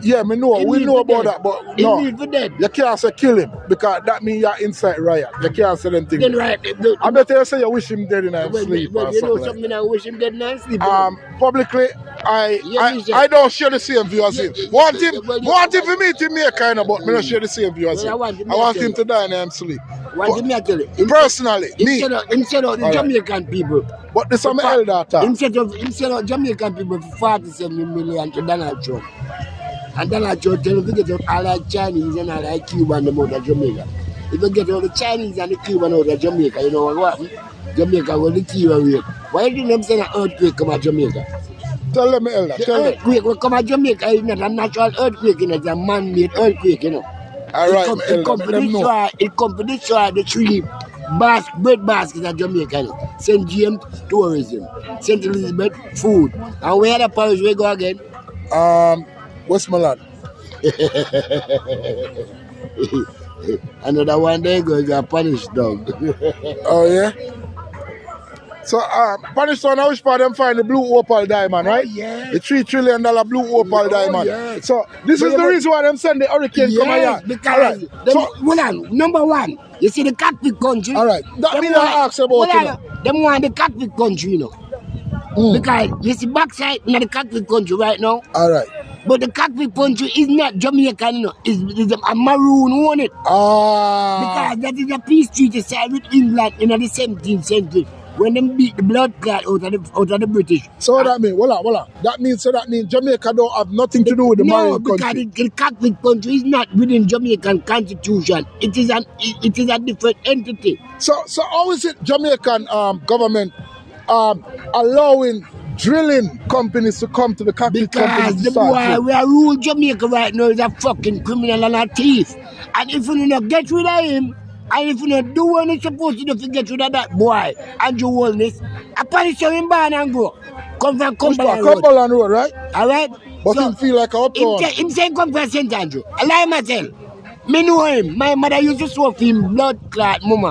Yeah, me know. We know about that, but no. He for dead. You can't say kill him because that means you're inside riot. You can't say them things. Then right. I better you say you wish him dead in his sleep. Well, or you know something something, I wish him dead in his sleep. Publicly, I don't share the same view as him. Want him to meet Jamaica, but me not share the same view as him. I want him to die in his sleep. Personally, me. Instead of the Jamaican people. But this is my elder talk. Instead of Jamaican people for 47 million to Donald Trump. And Donald Trump tell him to get all the Chinese and all the Cuban out of Jamaica. If you get all the Chinese and the Cuban out of Jamaica, you know what happened? Jamaica will deteriorate. Why do them say an earthquake come at Jamaica? Tell them, elder. The earthquake will come at Jamaica. It's not a natural earthquake, it's a man-made earthquake, you know. All right, it come to destroy the three bread baskets at Jamaica, you know. St. James, tourism. St. Elizabeth, food. And where the parish we go again? Westmoreland. Another one there goes a Spanish dog. Oh yeah. So Spanish town, I wish for them find the blue opal diamond, right? Yeah. The $3 trillion blue opal diamond. Yes. So this is the reason why them send the hurricane come here. Because number one, you see the Catholic country. All right. That means I ask about it. Them want the Catholic country, you know. Because you see backside in the Catholic country right now. All right. But the Catholic country is not Jamaican, you know. It's a maroon on it. Because that is a peace treaty signed with England in the 17th century when they beat the blood clot out of the British. So what that mean? Voila. That means Jamaica don't have nothing to do with the maroon country. No, because the Catholic country is not within Jamaican constitution. It is a different entity. So how is it Jamaican government allowing drilling companies to come to the Catholic country? Because the boy we are rule Jamaica right now is a fucking criminal and a thief. And if you don't get rid of him, and if you don't do what you're supposed to do to get rid of that boy, Andrew Holness, I punish him in Barn and go. Come from Cumberland Road, right? Alright? But so, him feel like a uptown. Him say come from St. Andrew. I lie myself. Me know him. My mother used to suffer him blood clot mama.